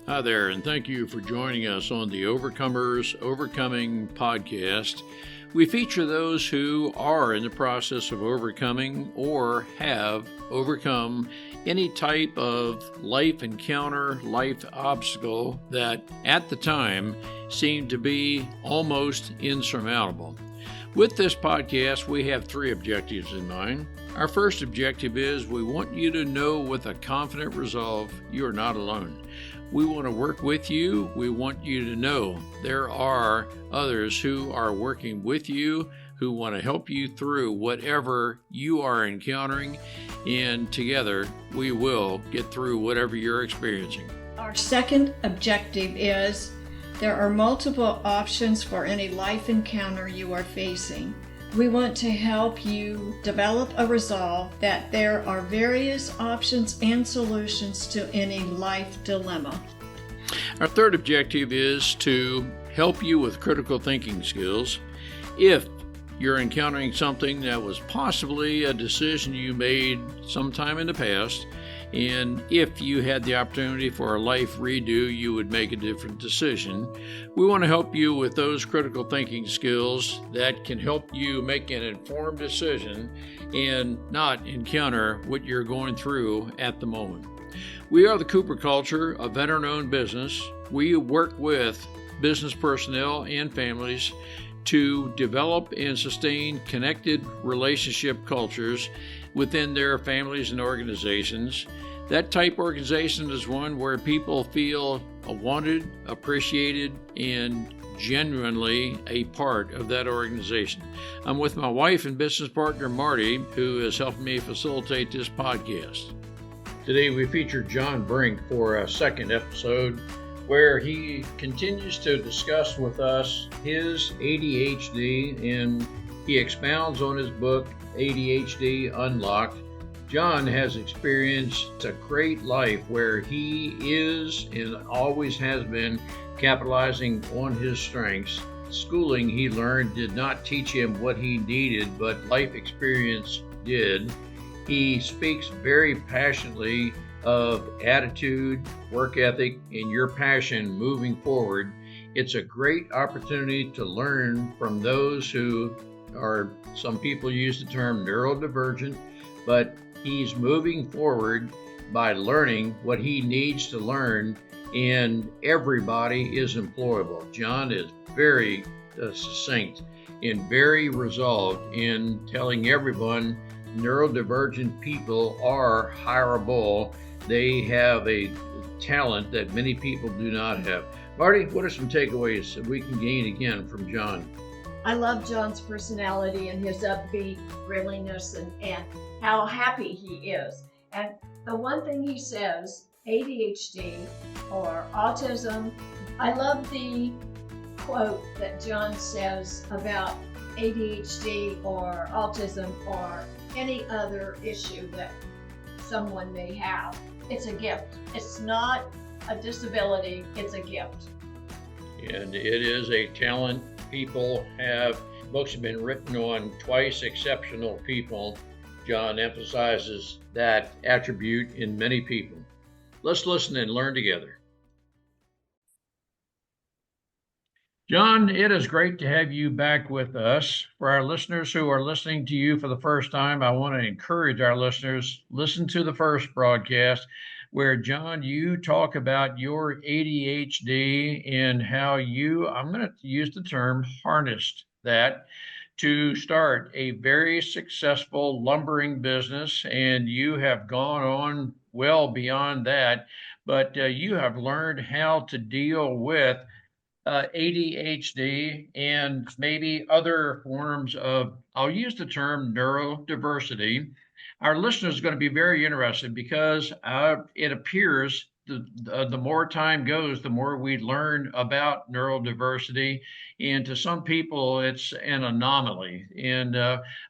Hi there, and thank you for joining us on the Overcomers Overcoming podcast. We feature those who are in the process of overcoming or have overcome any type of life encounter, life obstacle that at the time seemed to be almost insurmountable. With this podcast, we have three objectives in mind. Our first objective is we want you to know with a confident resolve you are not alone. We want to work with you. We want you to know there are others who are working with you, who want to help you through whatever you are encountering, and together we will get through whatever you're experiencing. Our second objective is there are multiple options for any life encounter you are facing. We want to help you develop a resolve that there are various options and solutions to any life dilemma. Our third objective is to help you with critical thinking skills. If you're encountering something that was possibly a decision you made sometime in the past, and if you had the opportunity for a life redo, you would make a different decision. We want to help you with those critical thinking skills that can help you make an informed decision and not encounter what you're going through at the moment. We are the Cooper Culture, a veteran-owned business. We work with business personnel and families to develop and sustain connected relationship cultures within their families and organizations. That type organization is one where people feel wanted, appreciated, and genuinely a part of that organization. I'm with my wife and business partner, Marty, who is helping me facilitate this podcast. Today we feature John Brink for a second episode where he continues to discuss with us his ADHD, and he expounds on his book, ADHD Unlocked. John has experienced a great life where he is and always has been capitalizing on his strengths. Schooling he learned did not teach him what he needed, but life experience did. He speaks very passionately of attitude, work ethic, and your passion moving forward. It's a great opportunity to learn from those who are, some people use the term neurodivergent, but he's moving forward by learning what he needs to learn, and everybody is employable. John is very succinct and very resolved in telling everyone neurodivergent people are hireable. They have a talent that many people do not have. Marty, what are some takeaways that we can gain again from John? I love John's personality and his upbeat friendliness and how happy he is. And the one thing he says, ADHD or autism, I love the quote that John says about ADHD or autism or any other issue that someone may have. It's a gift. It's not a disability, it's a gift. And it is a talent. People have, books have been written on twice exceptional people. John emphasizes that attribute in many people. Let's listen and learn together. John, it is great to have you back with us. For our listeners who are listening to you for the first time, I want to encourage our listeners, listen to the first broadcast where, John, you talk about your ADHD and how you, I'm going to use the term, harnessed that to start a very successful lumbering business, and you have gone on well beyond that, but you have learned how to deal with ADHD and maybe other forms of, I'll use the term neurodiversity. Our listeners are going to be very interested because it appears the more time goes, the more we learn about neurodiversity. And to some people, it's an anomaly.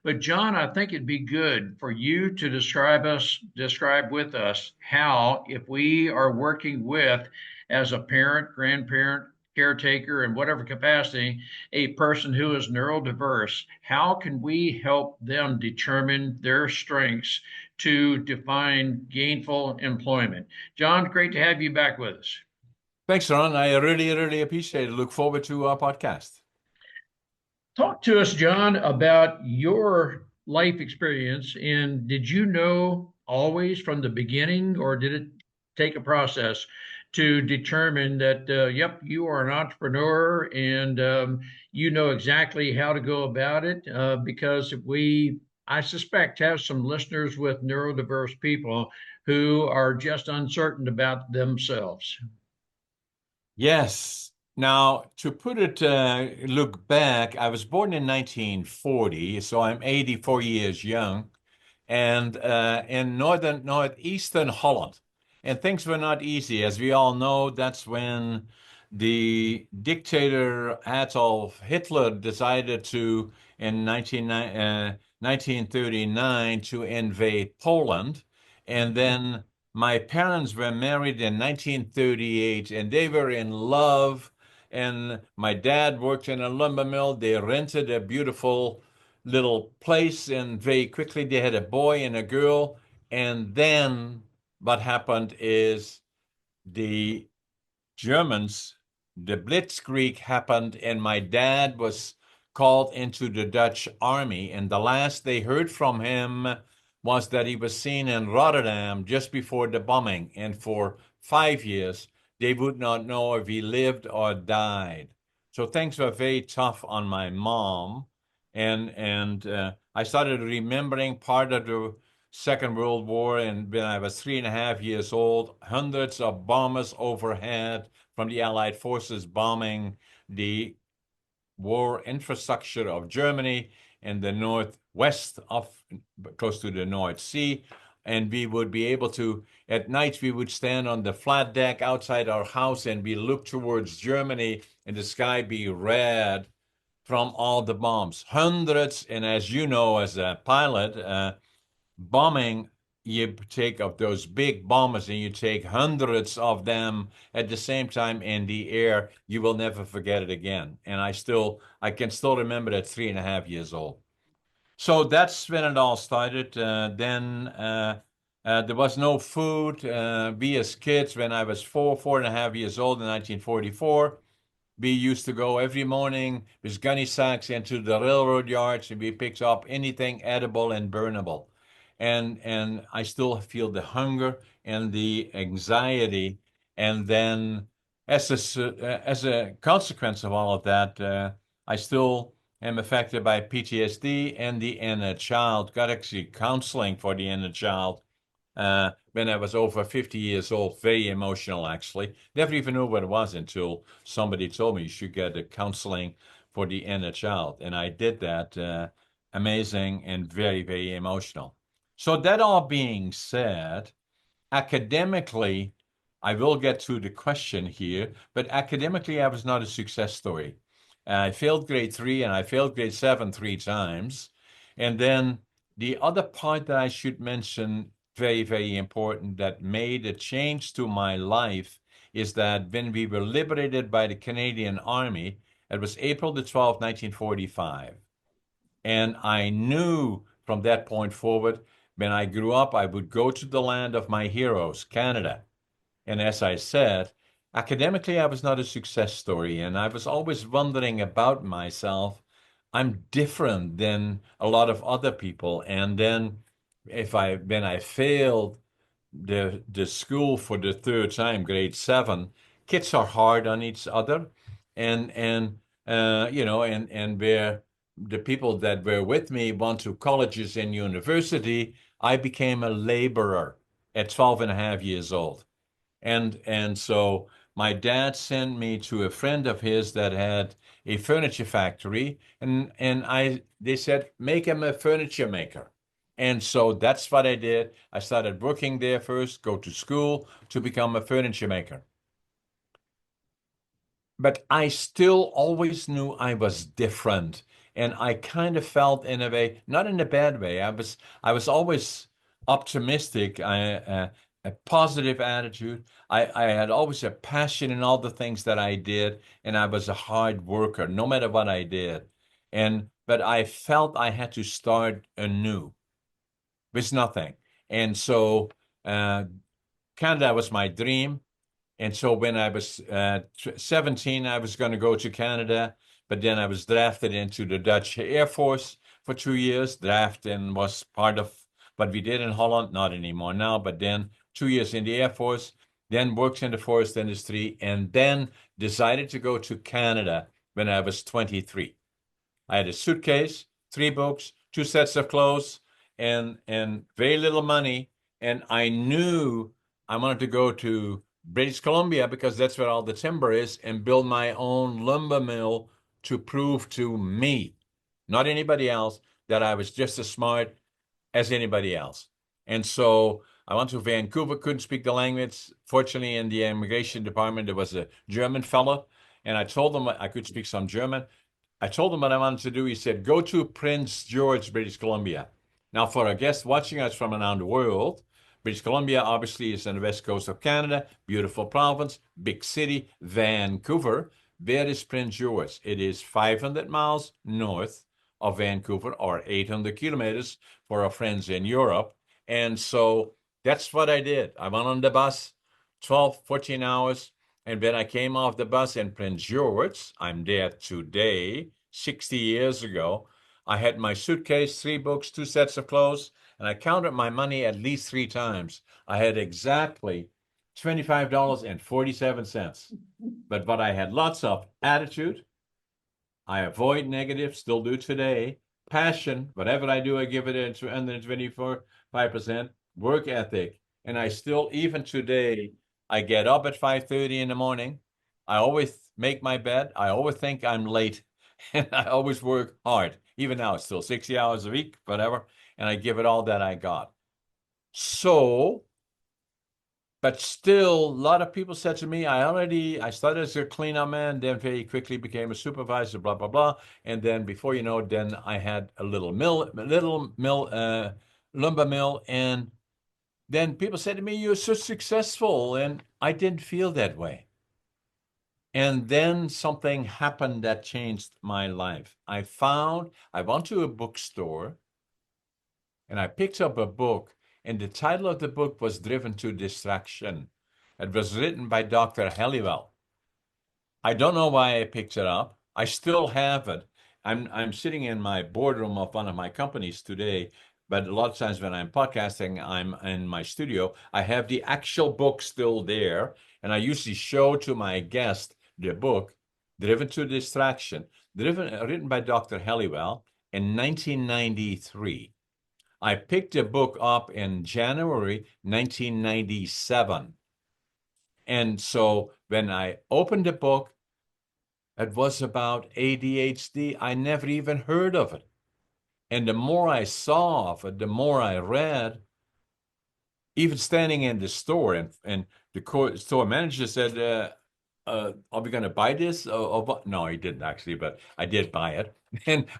But John, I think it'd be good for you to describe with us how, if we are working with, as a parent, grandparent, caretaker, in whatever capacity, a person who is neurodiverse, how can we help them determine their strengths to define gainful employment? John, great to have you back with us. Thanks, Ron. I really, really appreciate it. Look forward to our podcast. Talk to us, John, about your life experience. And did you know always from the beginning, or did it take a process to determine that, yep, you are an entrepreneur and you know exactly how to go about it? Because I suspect, have some listeners with neurodiverse people who are just uncertain about themselves. Yes. Now, to put it, look back, I was born in 1940, so I'm 84 years young, and in northeastern Holland. And things were not easy. As we all know, that's when the dictator Adolf Hitler decided to, in 1939, to invade Poland. And then my parents were married in 1938 and they were in love. And my dad worked in a lumber mill. They rented a beautiful little place, and very quickly they had a boy and a girl. And then what happened is the Germans, the Blitzkrieg happened, and my dad was called into the Dutch army. And the last they heard from him was that he was seen in Rotterdam just before the bombing. And for 5 years, they would not know if he lived or died. So things were very tough on my mom. And I started remembering part of the Second World War, and when I was 3.5 years old, hundreds of bombers overhead from the Allied forces bombing the war infrastructure of Germany in the northwest of close to the North Sea. And we would be able to, at night, we would stand on the flat deck outside our house and we look towards Germany and the sky be red from all the bombs. Hundreds, and as you know, as a pilot, bombing, you take of those big bombers and you take hundreds of them at the same time in the air, you will never forget it again. And I can still remember at 3.5 years old. So that's when it all started. Then there was no food. We as kids, when I was 4.5 years old in 1944, we used to go every morning with gunny sacks into the railroad yards and we picked up anything edible and burnable. And I still feel the hunger and the anxiety. And then as a consequence of all of that, I still am affected by PTSD and the inner child. Got actually counseling for the inner child when I was over 50 years old, very emotional actually. Never even knew what it was until somebody told me you should get a counseling for the inner child. And I did that. Amazing and very, very emotional. So that all being said, academically, I will get to the question here, but academically, I was not a success story. I failed grade 3 and I failed grade 7 3 times. And then the other part that I should mention, very, very important, that made a change to my life is that when we were liberated by the Canadian Army, it was April the 12th, 1945. And I knew from that point forward, when I grew up, I would go to the land of my heroes, Canada. And as I said, academically, I was not a success story. And I was always wondering about myself. I'm different than a lot of other people. And then when I failed the school for the third time, grade 7, kids are hard on each other. And where the people that were with me went to colleges and university, I became a laborer at 12.5 years old. And so my dad sent me to a friend of his that had a furniture factory, and they said, make him a furniture maker. And so that's what I did. I started working there first, go to school to become a furniture maker. But I still always knew I was different. And I kind of felt in a way, not in a bad way. I was always optimistic, a positive attitude. I had always a passion in all the things that I did, and I was a hard worker, no matter what I did. But I felt I had to start anew with nothing. And so uh, Canada was my dream. And so when I was 17, I was going to go to Canada, but then I was drafted into the Dutch Air Force for 2 years. Drafting was part of what we did in Holland, not anymore now, but then 2 years in the Air Force, then worked in the forest industry, and then decided to go to Canada when I was 23. I had a suitcase, 3 books, 2 sets of clothes, and very little money. And I knew I wanted to go to British Columbia because that's where all the timber is, and build my own lumber mill to prove to me, not anybody else, that I was just as smart as anybody else. And so I went to Vancouver, couldn't speak the language. Fortunately, in the immigration department, there was a German fellow, and I told them I could speak some German. I told him what I wanted to do. He said, go to Prince George, British Columbia. Now, for our guests watching us from around the world, British Columbia obviously is on the west coast of Canada, beautiful province, big city, Vancouver. Where is Prince George? It is 500 miles north of Vancouver, or 800 kilometers for our friends in Europe. And so that's what I did. I went on the bus, 12, 14 hours. And when I came off the bus in Prince George, I'm there today, 60 years ago, I had my suitcase, 3 books, 2 sets of clothes, and I counted my money at least 3 times. I had exactly $25.47. But what I had lots of attitude. I avoid negative, still do today. Passion, whatever I do, I give it a 124.5%. Work ethic. And I still, even today, I get up at 5:30 in the morning. I always make my bed. I always think I'm late. And I always work hard. Even now, it's still 60 hours a week, whatever. And I give it all that I got. So, but still, a lot of people said to me, I started as a cleanup man, then very quickly became a supervisor, blah, blah, blah. And then before you know it, then I had a little lumber mill. And then people said to me, you're so successful. And I didn't feel that way. And then something happened that changed my life. I went to a bookstore and I picked up a book, and the title of the book was Driven to Distraction. It was written by Dr. Halliwell. I don't know why I picked it up. I still have it. I'm sitting in my boardroom of one of my companies today, but a lot of times when I'm podcasting, I'm in my studio. I have the actual book still there, and I usually show to my guest the book, Driven to Distraction, written by Dr. Halliwell in 1993. I picked the book up in January 1997. And so when I opened the book, it was about ADHD. I never even heard of it. And the more I saw of it, the more I read, even standing in the store, and the store manager said, are we going to buy this? No, he didn't actually, but I did buy it.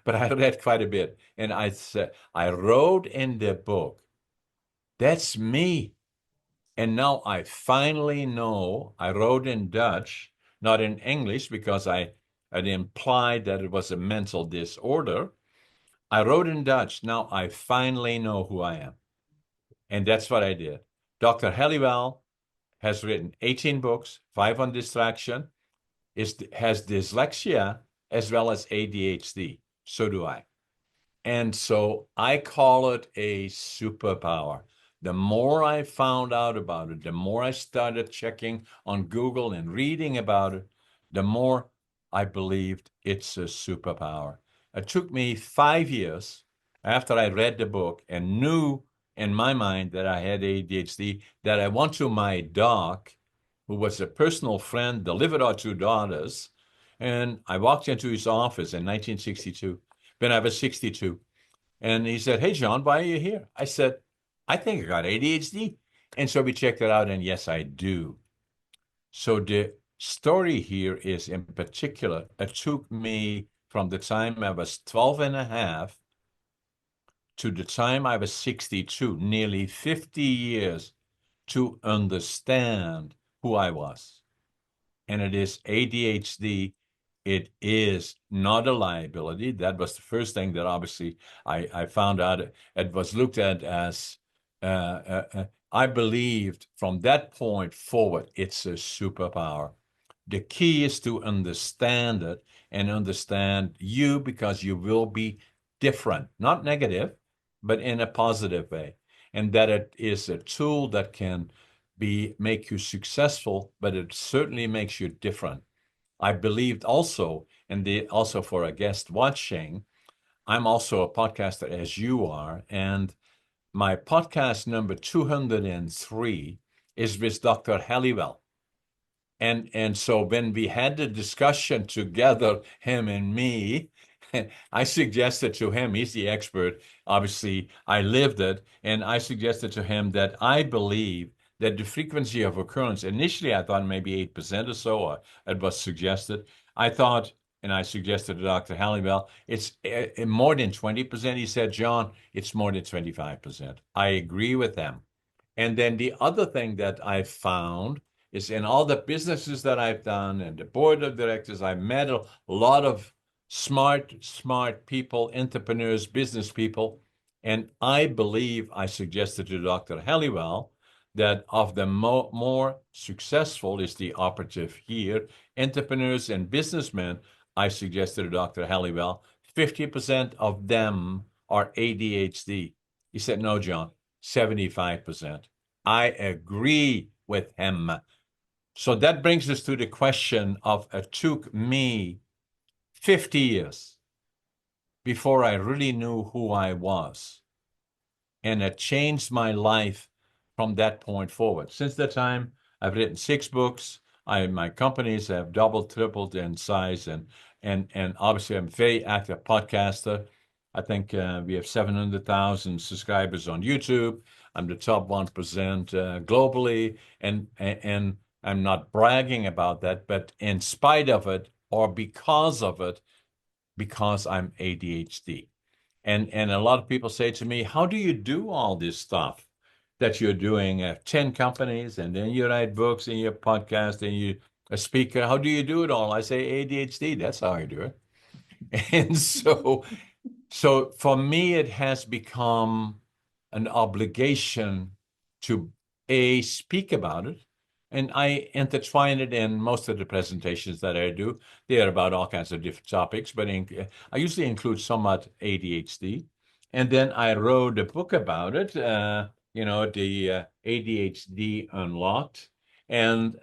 But I read quite a bit. And I said, I wrote in the book, that's me. And now I finally know. I wrote in Dutch, not in English, because I had implied that it was a mental disorder. I wrote in Dutch. Now I finally know who I am. And that's what I did. Dr. Halliwell has written 18 books, 5 on distraction, has dyslexia as well as ADHD. So do I. And so I call it a superpower. The more I found out about it, the more I started checking on Google and reading about it, the more I believed it's a superpower. It took me 5 years after I read the book and knew in my mind that I had ADHD, that I went to my doc, who was a personal friend, delivered our 2 daughters, and I walked into his office in 1962 when I was 62. And he said, hey, John, why are you here? I said, I think I got ADHD. And so we checked it out, and yes, I do. So the story here is, in particular, it took me from the time I was 12 and a half to the time I was 62, nearly 50 years, to understand who I was. And it is ADHD. It is not a liability. That was the first thing that obviously I found out. It was looked at as I believed from that point forward, it's a superpower. The key is to understand it and understand you, because you will be different, not negative, but in a positive way. And that it is a tool that can make you successful, but it certainly makes you different. I believed also, and also for a guest watching, I'm also a podcaster as you are, and my podcast number 203 is with Dr. Halliwell. And so when we had the discussion together, him and me, I suggested to him, he's the expert, obviously I lived it, and I suggested to him that I believe that the frequency of occurrence, initially I thought maybe 8% or so, it was suggested. I thought, and I suggested to Dr. Halliwell, it's more than 20%. He said, John, it's more than 25%. I agree with him. And then the other thing that I found is in all the businesses that I've done and the board of directors, I met a lot of smart people, entrepreneurs, business people. And I believe I suggested to Dr. Halliwell that of the more successful is the operative here, entrepreneurs and businessmen, I suggested to Dr. Halliwell, 50% of them are ADHD. He said, no, John, 75%. I agree with him. So that brings us to the question of it took me 50 years before I really knew who I was. And it changed my life from that point forward. Since that time, I've written 6 books. My companies have doubled, tripled in size, and obviously I'm a very active podcaster. I think we have 700,000 subscribers on YouTube. I'm the top 1% globally, and I'm not bragging about that, but in spite of it or because of it, because I'm ADHD. And a lot of people say to me, how do you do all this stuff that you're doing at 10 companies, and then you write books and you podcast and you a speaker? How do you do it all? I say ADHD, that's how I do it. And so for me, it has become an obligation to speak about it. And I intertwine it in most of the presentations that I do. They are about all kinds of different topics, but I usually include somewhat ADHD. And then I wrote a book about it, the ADHD Unlocked. And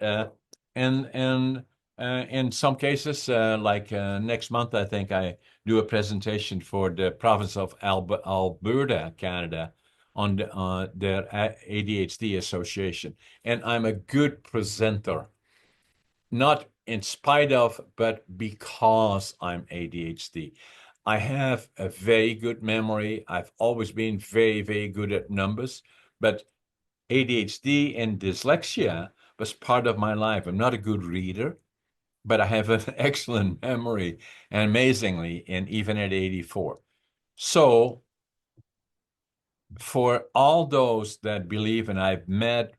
and in some cases, like next month, I think I do a presentation for the province of Alberta, Canada, on their ADHD association. And I'm a good presenter, not in spite of, but because I'm ADHD. I have a very good memory. I've always been very, very good at numbers, but ADHD and dyslexia was part of my life. I'm not a good reader, but I have an excellent memory, and amazingly, and even at 84. So for all those that believe, and I've met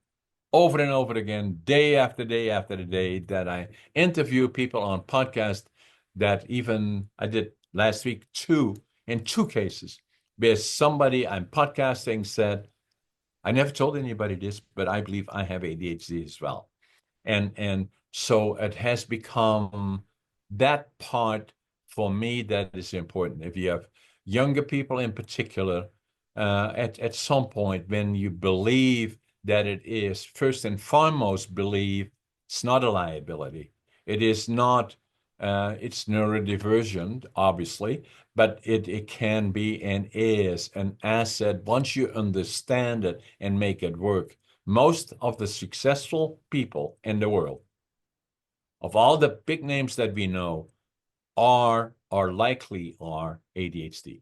over and over again, day after day after the day, that I interview people on podcast, that even I did last week, in two cases, where somebody I'm podcasting said, I never told anybody this, but I believe I have ADHD as well. And so it has become that part for me that is important. If you have younger people in particular, at some point when you believe that it is, first and foremost, believe it's not a liability. It is not, it's neurodivergent, obviously, but it can be and is an asset once you understand it and make it work. Most of the successful people in the world, of all the big names that we know, are or likely are ADHD.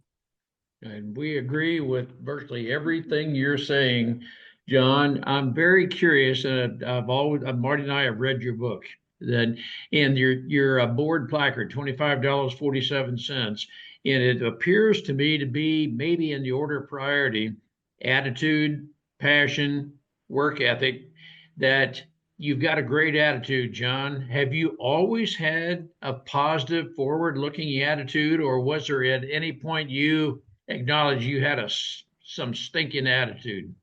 And we agree with virtually everything you're saying, John. I'm very curious. Marty and I have read your book. That and your board placard, $25.47, and it appears to me to be maybe in the order of priority: attitude, passion, work ethic. That you've got a great attitude, John. Have you always had a positive, forward-looking attitude, or was there at any point you acknowledge you had some stinking attitude?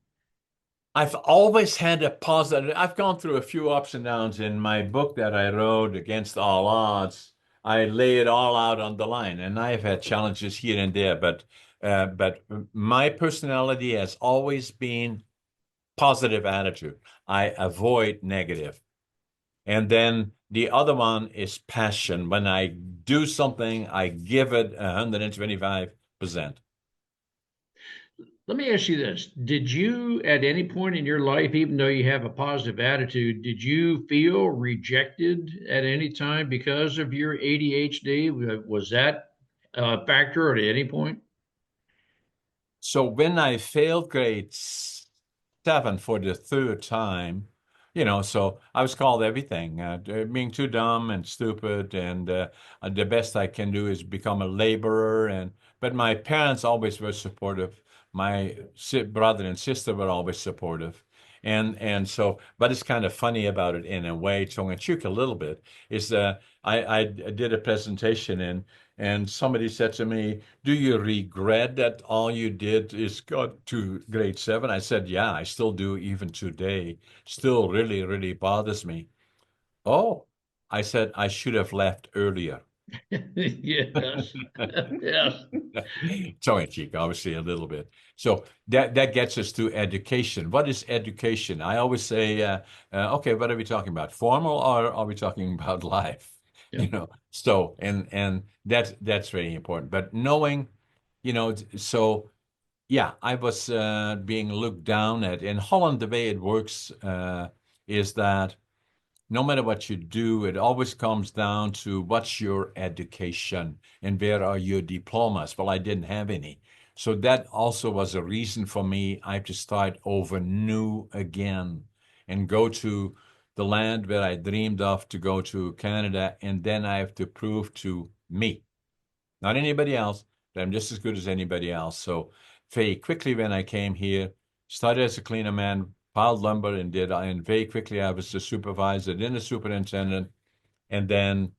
I've always had a positive. I've gone through a few ups and downs in my book that I wrote, Against All Odds. I lay it all out on the line, and I've had challenges here and there, but my personality has always been positive attitude. I avoid negative. And then the other one is passion. When I do something, I give it 125%. Let me ask you this. Did you, at any point in your life, even though you have a positive attitude, did you feel rejected at any time because of your ADHD? Was that a factor at any point? So when I failed grade seven for the third time, so I was called everything, being too dumb and stupid, and the best I can do is become a laborer. But my parents always were supportive. My brother and sister were always supportive. But it's kind of funny about it in a way, tongue in cheek a little bit, is I did a presentation and somebody said to me, do you regret that all you did is got to grade seven? I said, yeah, I still do even today. Still really, really bothers me. Oh, I said I should have left earlier. Yes. Yes. Tongue in cheek, obviously a little bit. So that gets us to education. What is education? I always say, okay, what are we talking about? Formal or are we talking about life? Yeah. So and that's very important. But knowing, so yeah, I was being looked down at. In Holland, the way it works is that no matter what you do, it always comes down to what's your education and where are your diplomas. Well, I didn't have any. So that also was a reason for me. I have to start over new again and go to the land where I dreamed of to go to Canada. And then I have to prove to me, not anybody else, that I'm just as good as anybody else. So very quickly when I came here, started as a cleaner man, piled lumber and very quickly I was the supervisor, then the superintendent. And then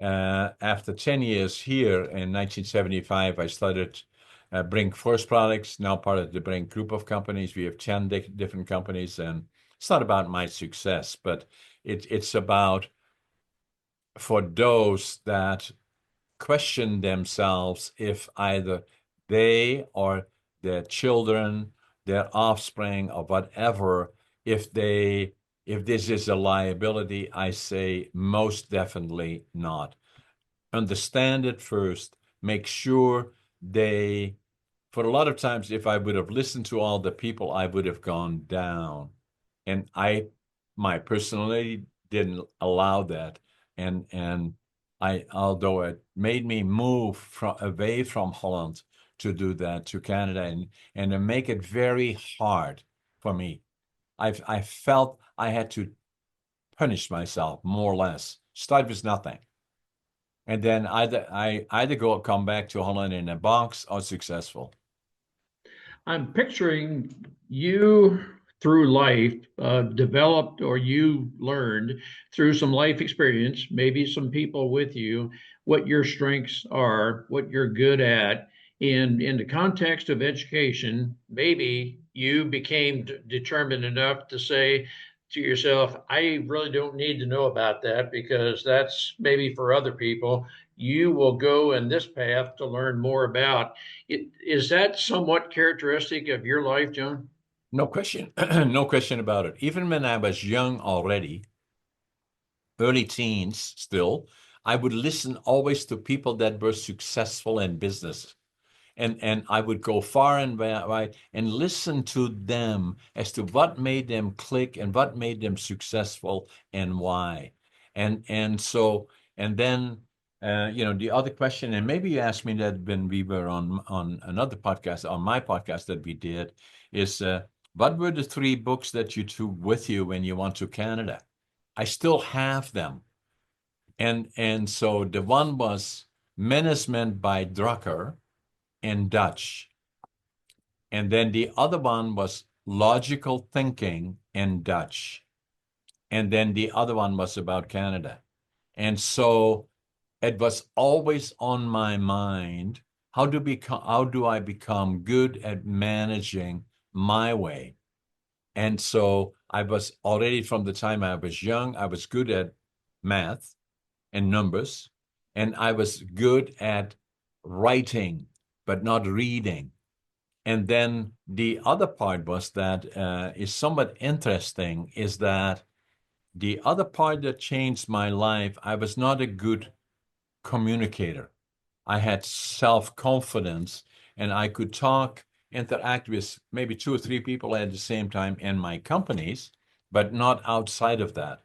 after 10 years here in 1975, I started Brink Forest Products, now part of the Brink group of companies. We have 10 different companies, and it's not about my success, but it's about for those that question themselves if either they or their children, their offspring, or whatever, if this is a liability, I say most definitely not. Understand it first. Make sure they, for a lot of times, if I would have listened to all the people, I would have gone down. And my personality didn't allow that. And although it made me move away from Holland to do that to Canada and to make it very hard for me, I felt I had to punish myself more or less. Start with nothing. And then either come back to Holland in a box or successful. I'm picturing you through life, developed or you learned through some life experience, maybe some people with you, what your strengths are, what you're good at. And in the context of education, maybe you became determined enough to say to yourself, I really don't need to know about that because that's maybe for other people. You will go in this path to learn more about. Is that somewhat characteristic of your life, John? No question. No question about it. Even when I was young already, early teens still, I would listen always to people that were successful in business. And I would go far and wide and listen to them as to what made them click and what made them successful and why. And then the other question, and maybe you asked me that when we were on another podcast, on my podcast that we did, is what were the 3 books that you took with you when you went to Canada? I still have them. And so the one was Management by Drucker in Dutch. And then the other one was Logical Thinking in Dutch. And then the other one was about Canada. And so it was always on my mind. How do I become good at managing my way? And so I was already from the time I was young, I was good at math and numbers, and I was good at writing, but not reading. And then the other part was that is somewhat interesting is that the other part that changed my life, I was not a good communicator. I had self-confidence and I could talk, interact with maybe 2 or 3 people at the same time in my companies, but not outside of that.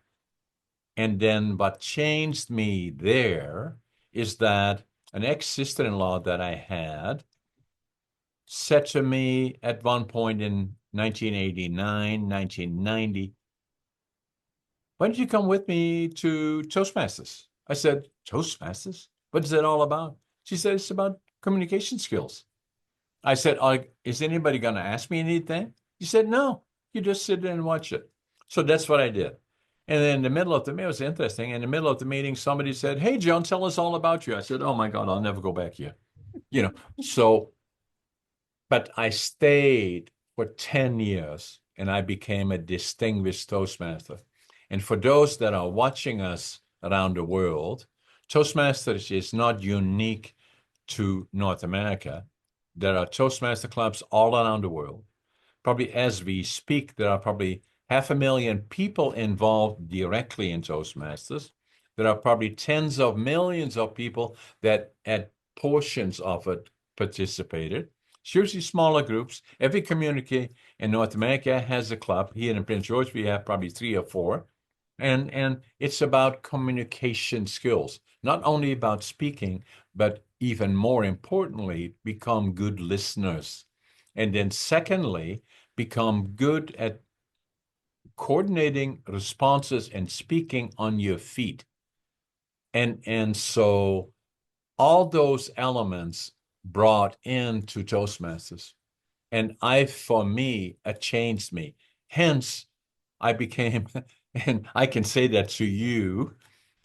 And then what changed me there is that an ex-sister-in-law that I had said to me at one point in 1989, 1990, why don't you come with me to Toastmasters? I said, Toastmasters? What is that all about? She said, it's about communication skills. I said, is anybody going to ask me anything? She said, no, you just sit there and watch it. So that's what I did. And then in the middle of the meeting, it was interesting. In the middle of the meeting, somebody said, hey, John, tell us all about you. I said, oh my God, I'll never go back here. So, but I stayed for 10 years and I became a distinguished Toastmaster. And for those that are watching us around the world, Toastmasters is not unique to North America. There are Toastmaster clubs all around the world. Probably as we speak, there are probably 500,000 people involved directly in Toastmasters. There are probably tens of millions of people that at portions of it participated. It's usually smaller groups. Every community in North America has a club. Here in Prince George, we have probably 3 or 4. And it's about communication skills, not only about speaking, but even more importantly, become good listeners. And then secondly, become good at coordinating responses and speaking on your feet. And so all those elements brought into Toastmasters. And for me, it changed me. Hence, I became, and I can say that to you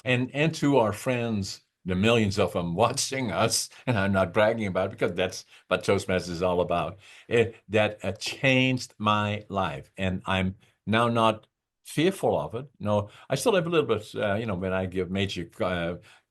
and to our friends, the millions of them watching us, and I'm not bragging about it because that's what Toastmasters is all about. That changed my life, and I'm now not fearful of it. No, I still have a little bit, when I give major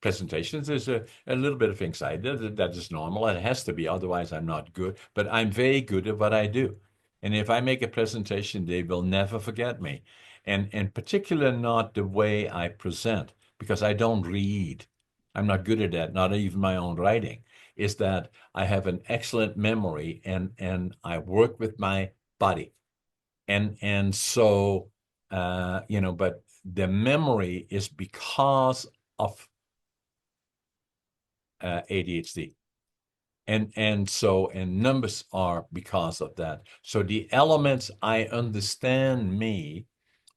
presentations, there's a little bit of anxiety. That is normal. It has to be, otherwise I'm not good. But I'm very good at what I do. And if I make a presentation, they will never forget me. And in particular, not the way I present, because I don't read. I'm not good at that, not even my own writing, is that I have an excellent memory and I work with my body. And so but the memory is because of ADHD. And numbers are because of that. So the elements I understand me,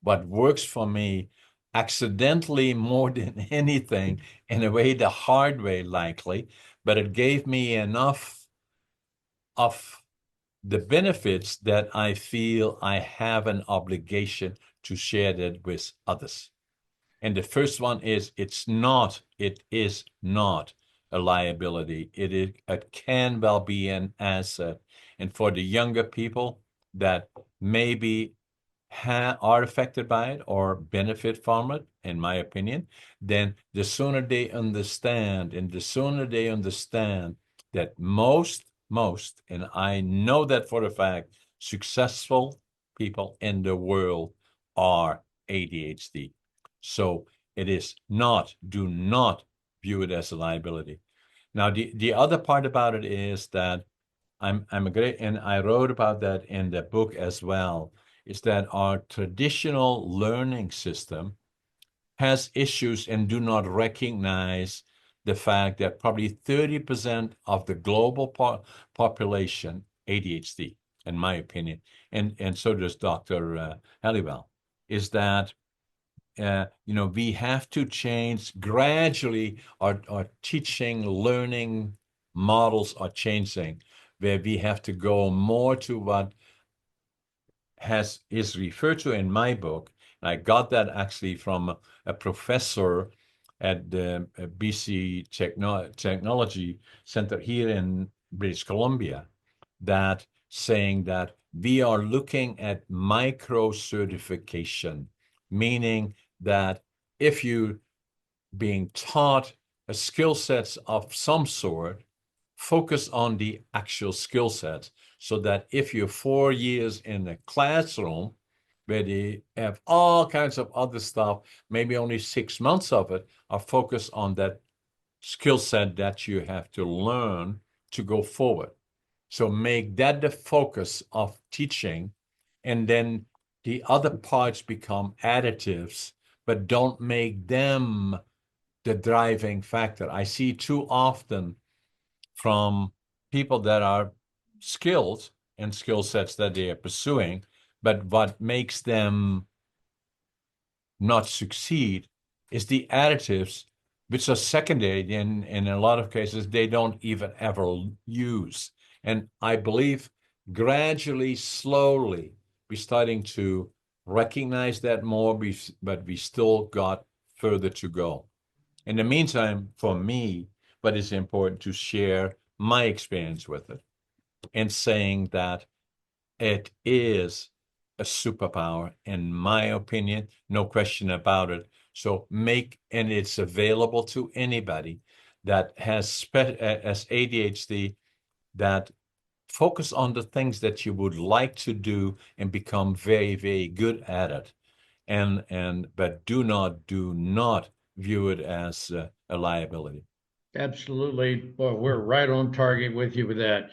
what works for me accidentally more than anything, in a way, the hard way likely, but it gave me enough of the benefits that I feel I have an obligation to share that with others. And the first one is it is not a liability. It can well be an asset. And for the younger people that maybe are affected by it or benefit from it, in my opinion, then the sooner they understand, that most, and I know that for a fact, successful people in the world are ADHD. So do not view it as a liability. Now, the other part about it is that I'm a great, and I wrote about that in the book as well, is that our traditional learning system has issues and do not recognize the fact that probably 30% of the global population ADHD, in my opinion, and so does Dr. Halliwell, is that we have to change gradually. Our teaching, learning models are changing, where we have to go more to what is referred to in my book. And I got that actually from a professor at the BC Technology Center here in British Columbia, that saying that we are looking at micro certification, meaning that if you being taught a skill sets of some sort, focus on the actual skill sets so that if you're 4 years in a classroom where they have all kinds of other stuff, maybe only 6 months of it are focused on that skill set that you have to learn to go forward. So make that the focus of teaching, and then the other parts become additives, but don't make them the driving factor. I see too often from people that are skilled and skill sets that they are pursuing, but what makes them not succeed is the additives, which are secondary and in a lot of cases they don't even ever use. And I believe gradually, slowly, we're starting to recognize that more, but we still got further to go. In the meantime, for me, what is important to share my experience with it and saying that it is a superpower, in my opinion, no question about it. So and it's available to anybody that has as ADHD, that focus on the things that you would like to do and become very, very good at it. But do not view it as a liability. Absolutely. Boy, we're right on target with you with that.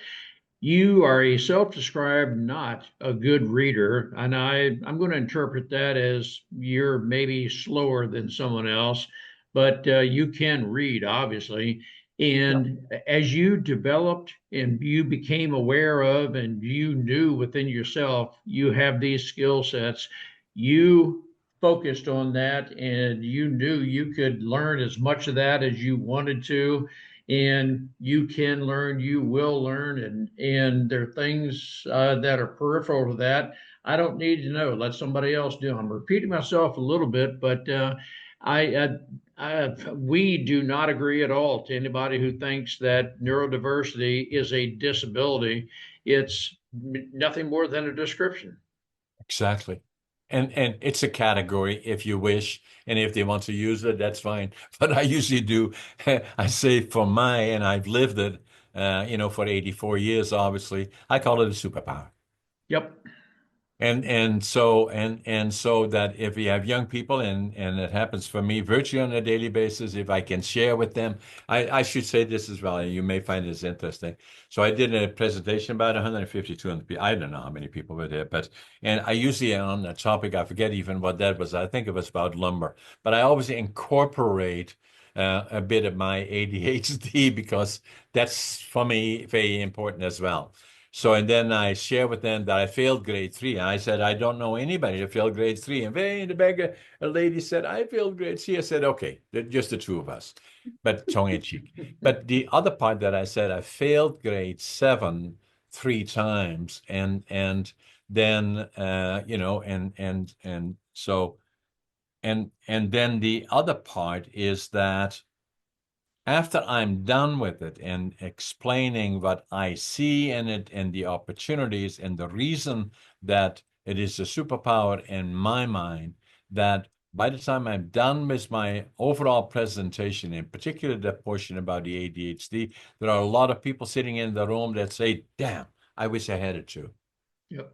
You are a self-described not a good reader, and I'm going to interpret that as you're maybe slower than someone else, but you can read, obviously. Yeah. And as you developed and you became aware of, and you knew within yourself, you have these skill sets, you focused on that, and you knew you could learn as much of that as you wanted to, and you can learn, you will learn, and there are things that are peripheral to that. I don't need to know. Let somebody else do. I'm repeating myself a little bit, but I, we do not agree at all to anybody who thinks that neurodiversity is a disability. It's nothing more than a description. Exactly. And it's a category if you wish, and if they want to use it, that's fine. But I usually do. I say for and I've lived it, for 84 years, obviously. I call it a superpower. Yep. And so that if you have young people, and it happens for me virtually on a daily basis, if I can share with them, I should say this as well, and you may find this interesting. So I did a presentation about 150, 200 people. I don't know how many people were there, and I usually on a topic, I forget even what that was. I think it was about lumber, but I always incorporate a bit of my ADHD because that's for me very important as well. So, and then I share with them that I failed grade three. And I said, I don't know anybody that failed grade three. And way in the back, a lady said, I failed grade three. I said, okay, just the two of us, but tongue in cheek. But the other part that I said, I failed grade seven 3 times. And then, and then the other part is that after I'm done with it and explaining what I see in it and the opportunities and the reason that it is a superpower in my mind, that by the time I'm done with my overall presentation, in particular that portion about the ADHD, there are a lot of people sitting in the room that say, damn, I wish I had it too. Yep.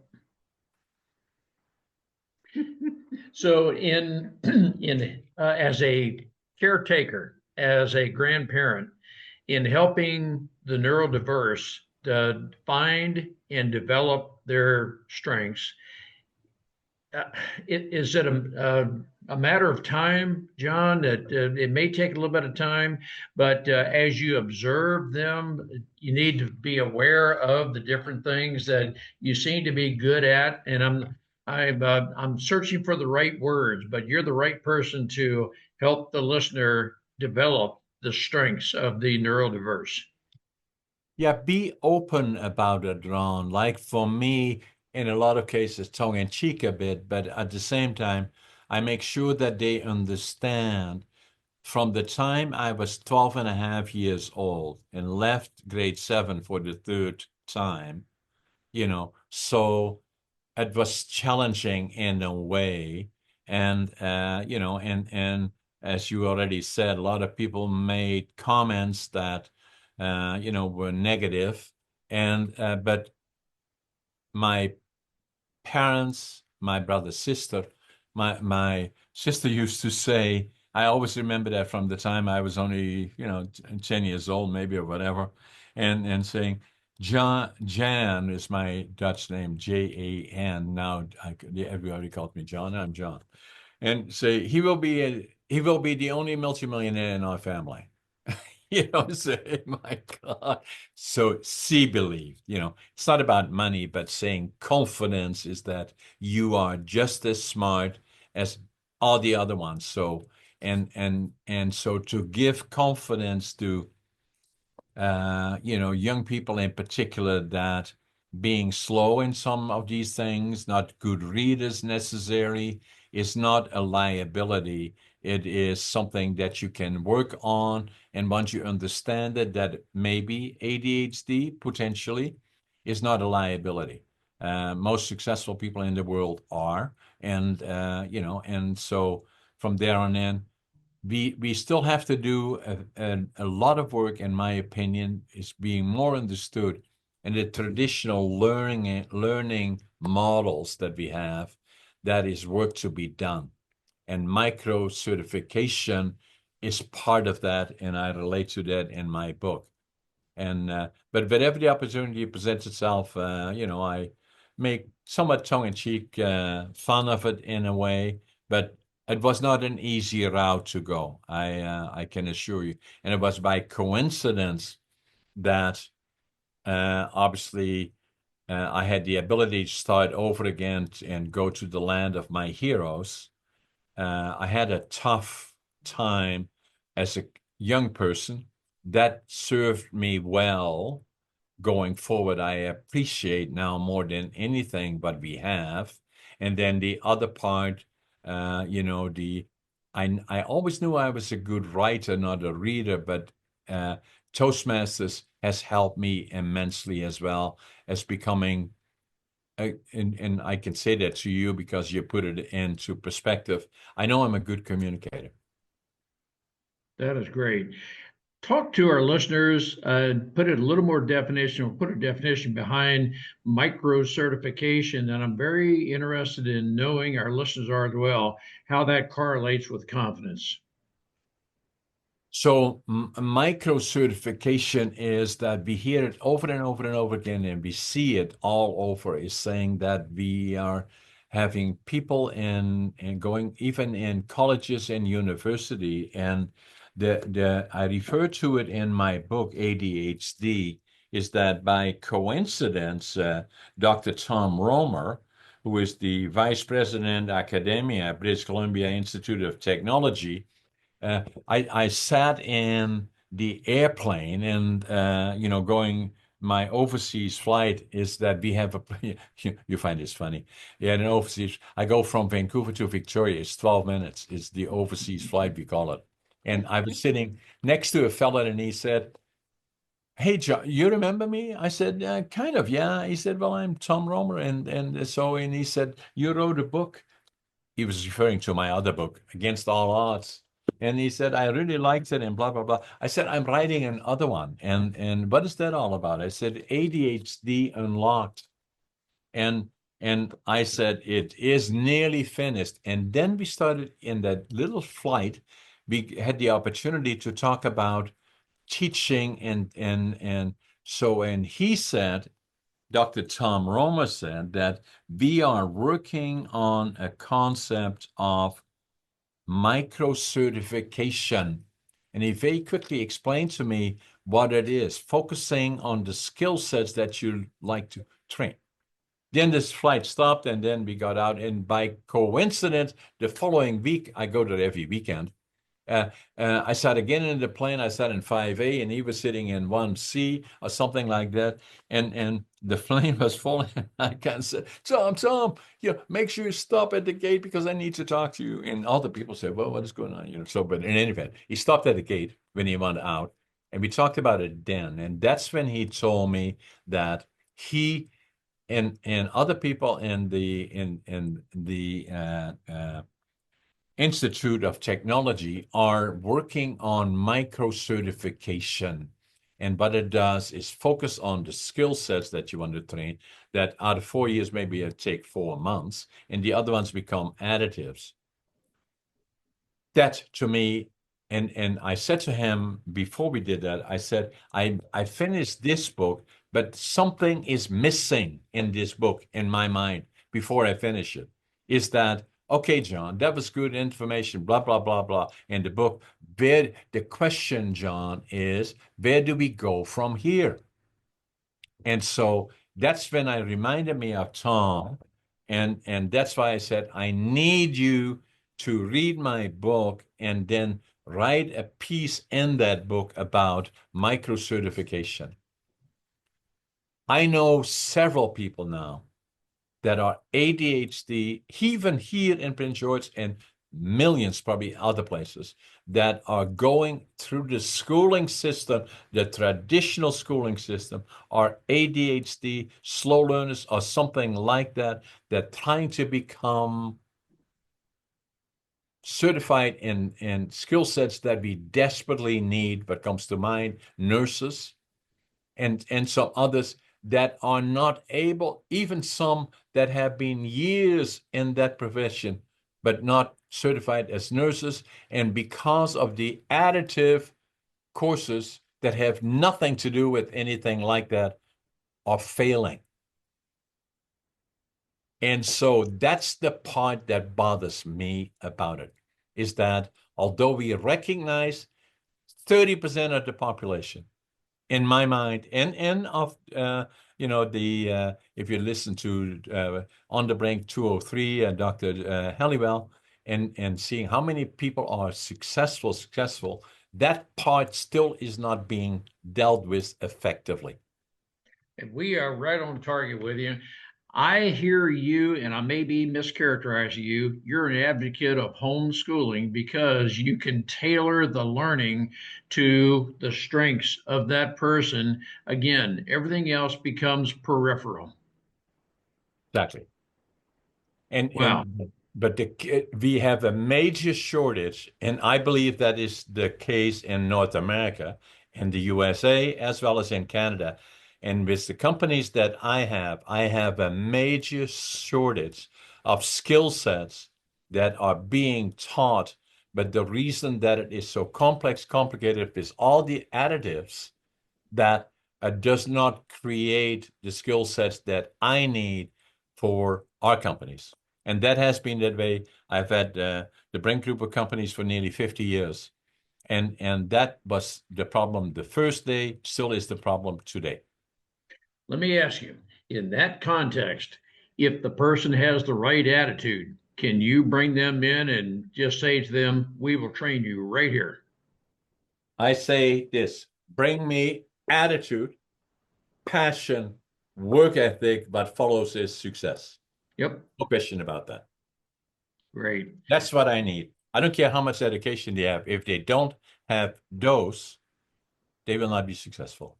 So in as a caretaker, as a grandparent, in helping the neurodiverse to find and develop their strengths, uh, is it a matter of time, John, that it may take a little bit of time, but as you observe them, you need to be aware of the different things that you seem to be good at. And I'm searching for the right words, but you're the right person to help the listener develop the strengths of the neurodiverse. Yeah, be open about it, Ron. Like for me, in a lot of cases, tongue in cheek a bit, but at the same time, I make sure that they understand from the time I was 12 and a half years old and left grade seven for the third time, So it was challenging in a way. And, and as you already said, a lot of people made comments that, were negative. But my parents, my brother, sister, my sister used to say, I always remember that from the time I was only, 10 years old, maybe, or whatever, and saying, Jan is my Dutch name, Jan. Now everybody calls me John. I'm John, and say he will be the only multimillionaire in our family. Say, my God. So she believed, it's not about money, but saying confidence is that you are just as smart as all the other ones. So, and so to give confidence to young people in particular, that being slow in some of these things, not good readers necessarily, is not a liability. It is something that you can work on. And once you understand it, that maybe ADHD potentially is not a liability. Most successful people in the world are. And so from there on in, we still have to do a lot of work, in my opinion, is being more understood in the traditional learning models that we have. That is work to be done, and micro certification is part of that, and I relate to that in my book. And but whenever the opportunity presents itself, I make somewhat tongue-in-cheek fun of it in a way, but it was not an easy route to go. I can assure you, and it was by coincidence that obviously I had the ability to start over again and go to the land of my heroes. I had a tough time as a young person. That served me well going forward. I appreciate now more than anything what we have. And then the other part, I always knew I was a good writer, not a reader, but Toastmasters has helped me immensely as well as becoming and I can say that to you because you put it into perspective. I know I'm a good communicator. That is great. Talk to our listeners, put it a little more definition, or put a definition behind micro certification. And I'm very interested in knowing, our listeners are as well, how that correlates with confidence. So micro certification is that we hear it over and over and over again, and we see it all over, is saying that we are having people in going even in colleges and university. And the I refer to it in my book, ADHD, is that by coincidence, Dr. Tom Romer, who is the Vice President Academia, British Columbia Institute of Technology, I sat in the airplane and going. My overseas flight is that we have you find this funny. Yeah, an overseas. I go from Vancouver to Victoria. It's 12 minutes. It's the overseas flight, we call it. And I was sitting next to a fella, and he said, "Hey, John, you remember me?" I said, "Kind of, yeah." He said, "Well, I'm Tom Romer," and he said, "You wrote a book." He was referring to my other book, Against All Odds. And he said, "I really liked it," and blah, blah, blah. I said, "I'm writing another one. And what is that all about?" I said, "ADHD Unlocked." And I said, "It is nearly finished." And then we started in that little flight. We had the opportunity to talk about teaching and he said, Dr. Tom Roma said that we are working on a concept of micro certification. And he very quickly explained to me what it is, focusing on the skill sets that you like to train. Then this flight stopped, and then we got out. And by coincidence, the following week, I go there every weekend. I sat again in the plane. I sat in 5A, and he was sitting in 1C or something like that. And the plane was falling. I can't say, Tom, make sure you stop at the gate because I need to talk to you. And all the people said, "Well, what is going on?" But in any event, he stopped at the gate when he went out, and we talked about it then. And that's when he told me that he and other people in the Institute of Technology are working on micro certification. And what it does is focus on the skill sets that you want to train, that out of 4 years, maybe it take 4 months, and the other ones become additives. That to me, and I said to him before we did that, I said, I finished this book, but something is missing in this book in my mind before I finish it. Is that okay, John? That was good information, blah, blah, blah, blah, in the book. The question, John, is where do we go from here? And so that's when I reminded me of Tom. And that's why I said, I need you to read my book and then write a piece in that book about micro certification. I know several people now that are ADHD, even here in Prince George and millions probably other places, that are going through the schooling system, the traditional schooling system, are ADHD, slow learners, or something like that, that trying to become certified in skill sets that we desperately need. What comes to mind, nurses, and some others that are not able, even some that have been years in that profession, but not certified as nurses. And because of the additive courses that have nothing to do with anything like that, are failing. And so that's the part that bothers me about it, is that although we recognize 30% of the population, in my mind, and of the if you listen to On the Brink 203 and Dr. Halliwell, and seeing how many people are successful, that part still is not being dealt with effectively. And we are right on target with you. I hear you, and I may be mischaracterizing you. You're an advocate of homeschooling because you can tailor the learning to the strengths of that person. Again, everything else becomes peripheral. Exactly. And Wow. but we have a major shortage, and I believe that is the case in North America, in the USA, as well as in Canada. And with the companies that I have a major shortage of skill sets that are being taught. But the reason that it is so complicated is all the additives that does not create the skill sets that I need for our companies. And that has been that way. I've had the Brink group of companies for nearly 50 years. And that was the problem the first day, still is the problem today. Let me ask you, in that context, if the person has the right attitude, can you bring them in and just say to them, we will train you right here? I say this: bring me attitude, passion, work ethic, but follows is success. Yep. No question about that. Great. That's what I need. I don't care how much education they have. If they don't have those, they will not be successful.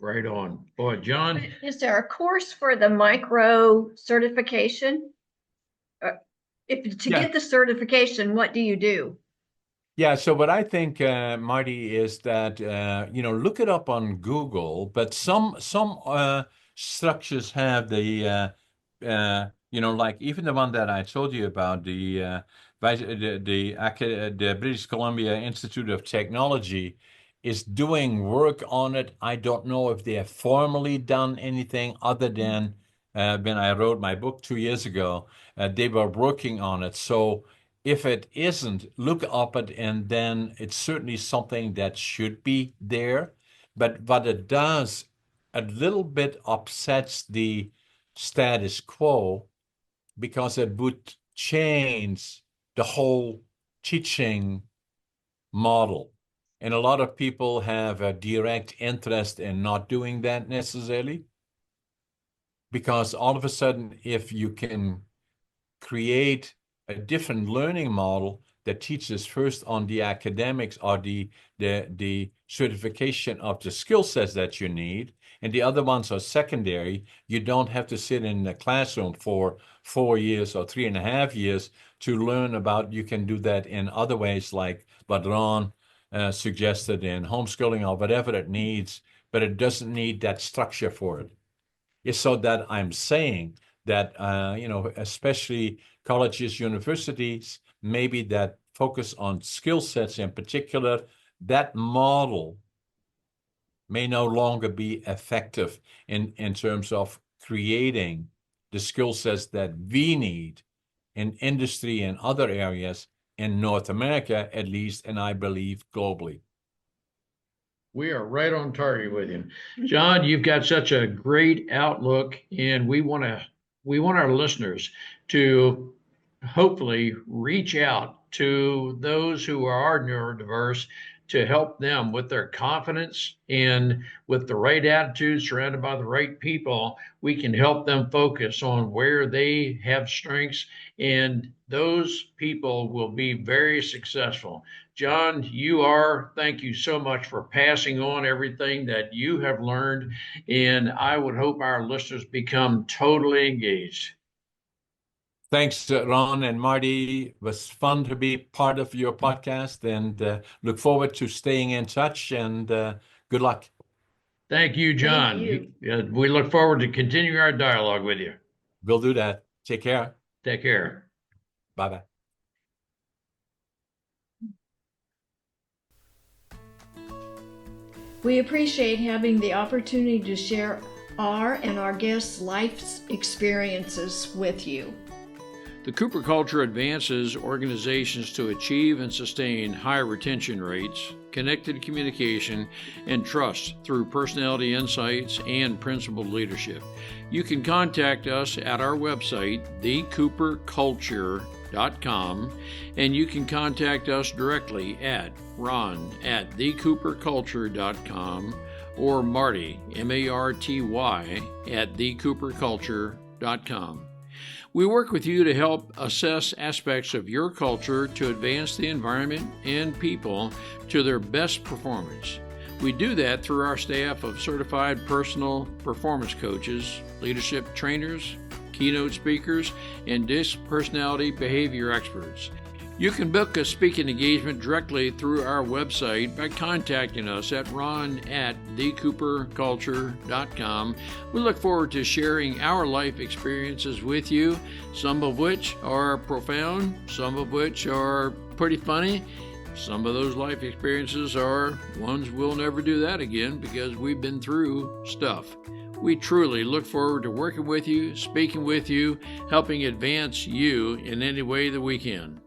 Right on. Boy, John, Is there a course for the micro certification? If to Yeah. get the certification, what do you do? Yeah, so what I think, Marty, is that look it up on Google, but some structures have like even the one that I told you about, the British Columbia Institute of Technology is doing work on it. I don't know if they have formally done anything other than when I wrote my book 2 years ago, they were working on it. So if it isn't, look up it, and then it's certainly something that should be there. But what it does, a little bit upsets the status quo because it would change the whole teaching model. And a lot of people have a direct interest in not doing that necessarily, because all of a sudden, if you can create a different learning model that teaches first on the academics or the certification of the skill sets that you need, and the other ones are secondary. You don't have to sit in the classroom for 4 years or 3.5 years to learn about. You can do that in other ways, like what Ron suggested in homeschooling or whatever it needs, but it doesn't need that structure for it. It's so that I'm saying that, especially colleges, universities, maybe that focus on skill sets in particular, that model may no longer be effective in terms of creating the skill sets that we need in industry and other areas in North America, at least, and I believe globally. We are right on target with you. John, you've got such a great outlook, and we want our listeners to hopefully reach out to those who are neurodiverse to help them with their confidence, and with the right attitude, surrounded by the right people, we can help them focus on where they have strengths, and those people will be very successful. John, thank you so much for passing on everything that you have learned, and I would hope our listeners become totally engaged. Thanks, Ron and Marty. It was fun to be part of your podcast, and look forward to staying in touch, and good luck. Thank you, John. Thank you. We look forward to continuing our dialogue with you. We'll do that. Take care. Take care. Bye-bye. We appreciate having the opportunity to share our and our guests' life's experiences with you. The Cooper culture advances organizations to achieve and sustain high retention rates, connected communication, and trust through personality insights and principled leadership. You can contact us at our website, thecooperculture.com, and you can contact us directly at ron@thecooperculture.com or Marty, Marty, at thecooperculture.com. We work with you to help assess aspects of your culture to advance the environment and people to their best performance. We do that through our staff of certified personal performance coaches, leadership trainers, keynote speakers, and DISC personality behavior experts. You can book a speaking engagement directly through our website by contacting us at ron@thecooperculture.com. We look forward to sharing our life experiences with you, some of which are profound, some of which are pretty funny. Some of those life experiences are ones we'll never do that again because we've been through stuff. We truly look forward to working with you, speaking with you, helping advance you in any way that we can.